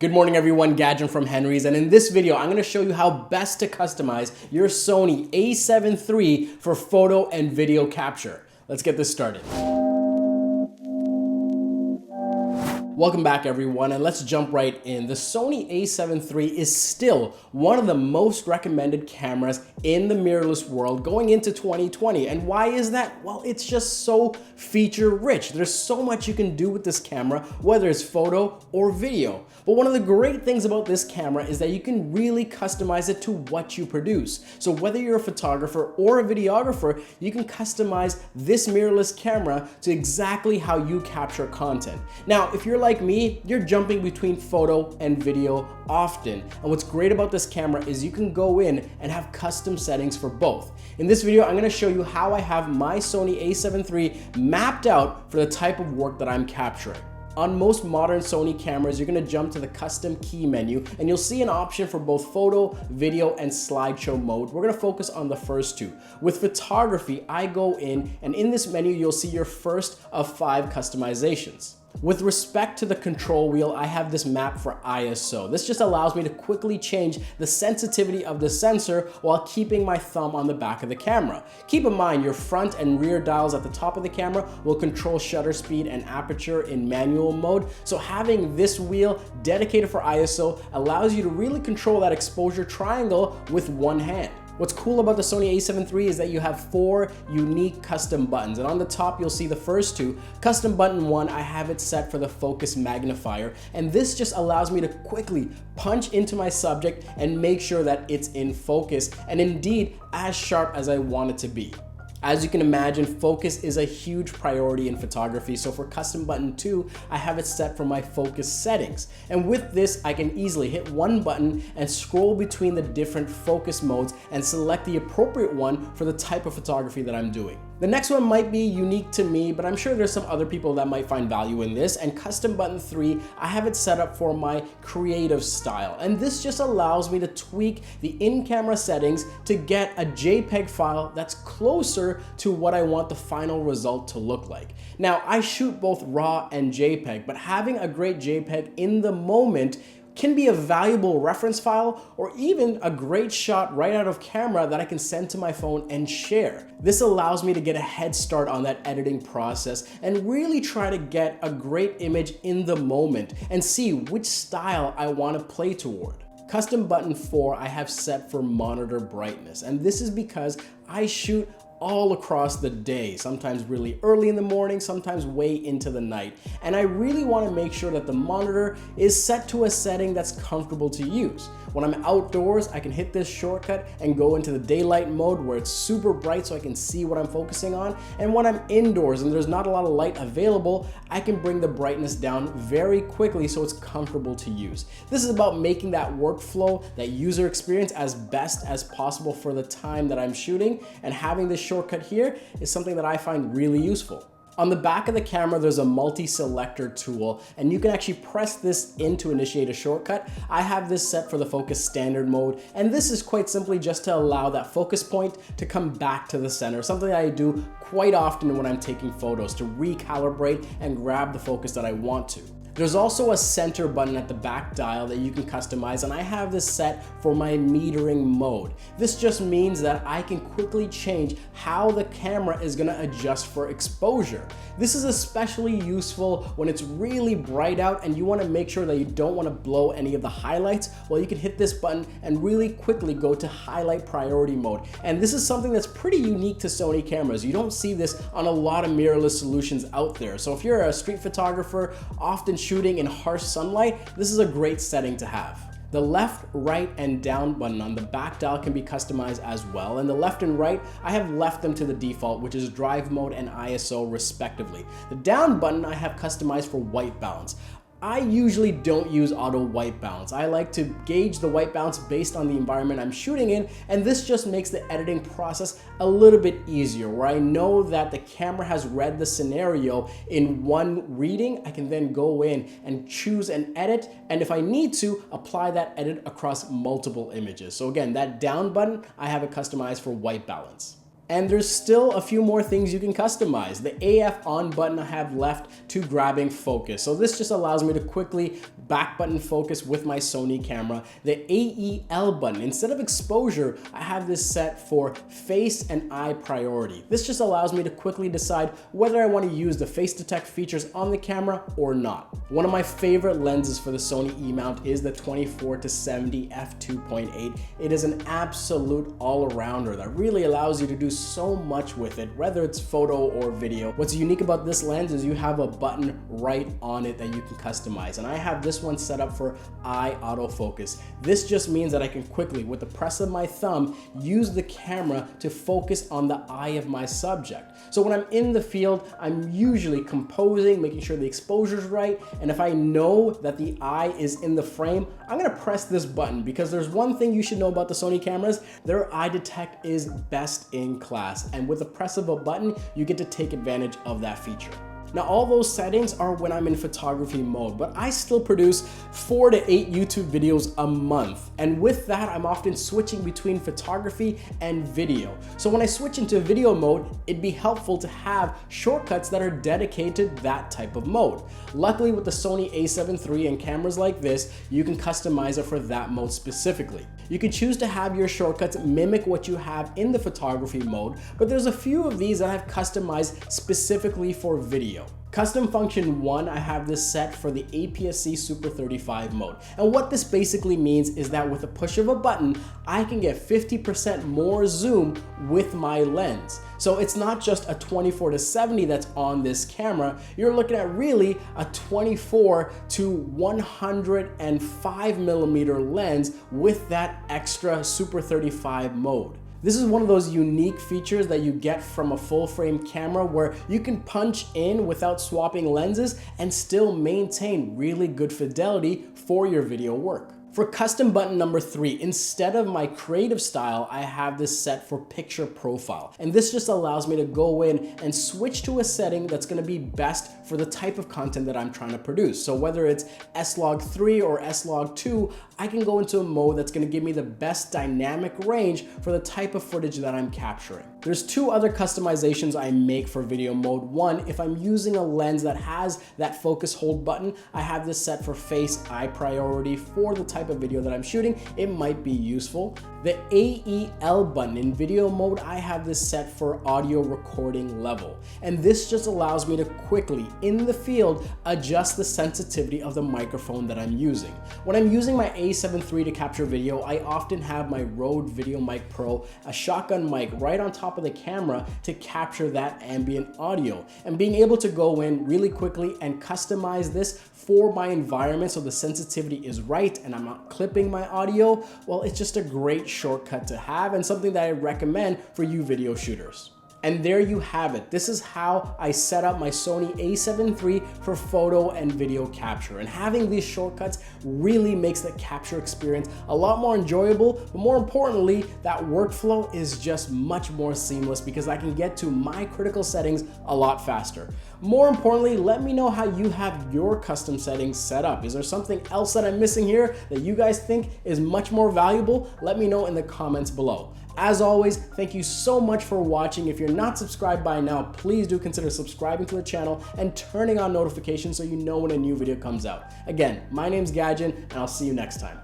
Good morning everyone, Gadget from Henry's, and in this video I'm going to show you how best to customize your Sony a7 III for photo and video capture. Let's get this started. Welcome back everyone, and let's jump right in. The Sony a7 III is still one of the most recommended cameras in the mirrorless world going into 2020. And why is that? Well, it's just so feature rich. There's so much you can do with this camera, whether it's photo or video. But one of the great things about this camera is that you can really customize it to what you produce. So whether you're a photographer or a videographer, you can customize this mirrorless camera to exactly how you capture content. Now, if you're like me, you're jumping between photo and video often. And what's great about this camera is you can go in and have custom settings for both. In this video, I'm gonna show you how I have my Sony a7 III mapped out for the type of work that I'm capturing. On most modern Sony cameras, you're gonna jump to the custom key menu and you'll see an option for both photo, video, and slideshow mode. We're gonna focus on the first two. With photography, I go in and in this menu, you'll see your first of 5 customizations. With respect to the control wheel, I have this map for ISO. This just allows me to quickly change the sensitivity of the sensor while keeping my thumb on the back of the camera. Keep in mind, your front and rear dials at the top of the camera will control shutter speed and aperture in manual mode. So having this wheel dedicated for ISO allows you to really control that exposure triangle with one hand. What's cool about the Sony a7 III is that you have 4 unique custom buttons, and on the top you'll see the first 2. Custom button 1, I have it set for the focus magnifier, and this just allows me to quickly punch into my subject and make sure that it's in focus and indeed as sharp as I want it to be. As you can imagine, focus is a huge priority in photography, so for custom button 2, I have it set for my focus settings. And with this, I can easily hit one button and scroll between the different focus modes and select the appropriate one for the type of photography that I'm doing. The next one might be unique to me, but I'm sure there's some other people that might find value in this. And custom button 3, I have it set up for my creative style. And this just allows me to tweak the in-camera settings to get a JPEG file that's closer to what I want the final result to look like. Now, I shoot both RAW and JPEG, but having a great JPEG in the moment can be a valuable reference file or even a great shot right out of camera that I can send to my phone and share. This allows me to get a head start on that editing process and really try to get a great image in the moment and see which style I want to play toward. Custom button 4 I have set for monitor brightness, and this is because I shoot all across the day, sometimes really early in the morning, sometimes way into the night. And I really want to make sure that the monitor is set to a setting that's comfortable to use. When I'm outdoors, I can hit this shortcut and go into the daylight mode where it's super bright so I can see what I'm focusing on. And when I'm indoors and there's not a lot of light available, I can bring the brightness down very quickly so it's comfortable to use. This is about making that workflow, that user experience as best as possible for the time that I'm shooting, and having this shortcut here is something that I find really useful. On the back of the camera, there's a multi-selector tool, and you can actually press this in to initiate a shortcut. I have this set for the focus standard mode, and this is quite simply just to allow that focus point to come back to the center, something that I do quite often when I'm taking photos to recalibrate and grab the focus that I want to. There's also a center button at the back dial that you can customize, and I have this set for my metering mode. This just means that I can quickly change how the camera is gonna adjust for exposure. This is especially useful when it's really bright out and you wanna make sure that you don't wanna blow any of the highlights. Well, you can hit this button and really quickly go to highlight priority mode. And this is something that's pretty unique to Sony cameras. You don't see this on a lot of mirrorless solutions out there. So if you're a street photographer, often shooting in harsh sunlight, this is a great setting to have. The left, right, and down button on the back dial can be customized as well, and the left and right, I have left them to the default, which is drive mode and ISO respectively. The down button I have customized for white balance. I usually don't use auto white balance. I like to gauge the white balance based on the environment I'm shooting in, and this just makes the editing process a little bit easier, where I know that the camera has read the scenario in one reading. I can then go in and choose an edit, and if I need to, apply that edit across multiple images. So again, that down button, I have it customized for white balance. And there's still a few more things you can customize. The AF on button I have left to grabbing focus. So this just allows me to quickly back button focus with my Sony camera. The AEL button, instead of exposure, I have this set for face and eye priority. This just allows me to quickly decide whether I want to use the face detect features on the camera or not. One of my favorite lenses for the Sony E-mount is the 24-70 f2.8. It is an absolute all-arounder that really allows you to do so much with it, whether it's photo or video. What's unique about this lens is you have a button right on it that you can customize, and I have this one set up for eye autofocus. This just means that I can quickly, with the press of my thumb, use the camera to focus on the eye of my subject. So when I'm in the field, I'm usually composing, making sure the exposure's right, and if I know that the eye is in the frame, I'm gonna press this button, because there's one thing you should know about the Sony cameras: their eye detect is best in class, and with the press of a button, you get to take advantage of that feature. Now, all those settings are when I'm in photography mode, but I still produce 4 to 8 YouTube videos a month. And with that, I'm often switching between photography and video. So when I switch into video mode, it'd be helpful to have shortcuts that are dedicated to that type of mode. Luckily, with the Sony a7 III and cameras like this, you can customize it for that mode specifically. You can choose to have your shortcuts mimic what you have in the photography mode, but there's a few of these that I've customized specifically for video. Custom function 1, I have this set for the APS-C Super 35 mode. And what this basically means is that with a push of a button, I can get 50% more zoom with my lens. So it's not just a 24-70 that's on this camera, you're looking at really a 24 to 105 millimeter lens with that extra Super 35 mode. This is one of those unique features that you get from a full frame camera where you can punch in without swapping lenses and still maintain really good fidelity for your video work. For custom button number 3, instead of my creative style, I have this set for picture profile. And this just allows me to go in and switch to a setting that's gonna be best for the type of content that I'm trying to produce. So whether it's S-Log3 or S-Log2, I can go into a mode that's gonna give me the best dynamic range for the type of footage that I'm capturing. There's 2 other customizations I make for video mode. One, if I'm using a lens that has that focus hold button, I have this set for face eye priority for the type of video that I'm shooting. It might be useful. The AEL button in video mode, I have this set for audio recording level. And this just allows me to quickly, in the field, adjust the sensitivity of the microphone that I'm using. When I'm using my a7 III to capture video, I often have my Rode VideoMic Pro, a shotgun mic right on top of the camera to capture that ambient audio. And being able to go in really quickly and customize this for my environment so the sensitivity is right and I'm not clipping my audio, well, it's just a great shortcut to have and something that I recommend for you video shooters. And there you have it. This is how I set up my Sony a7 III for photo and video capture. And having these shortcuts really makes the capture experience a lot more enjoyable, but more importantly, that workflow is just much more seamless because I can get to my critical settings a lot faster. More importantly, let me know how you have your custom settings set up. Is there something else that I'm missing here that you guys think is much more valuable? Let me know in the comments below. As always, thank you so much for watching. If you're not subscribed by now, please do consider subscribing to the channel and turning on notifications so you know when a new video comes out. Again, my name's Gadgen, and I'll see you next time.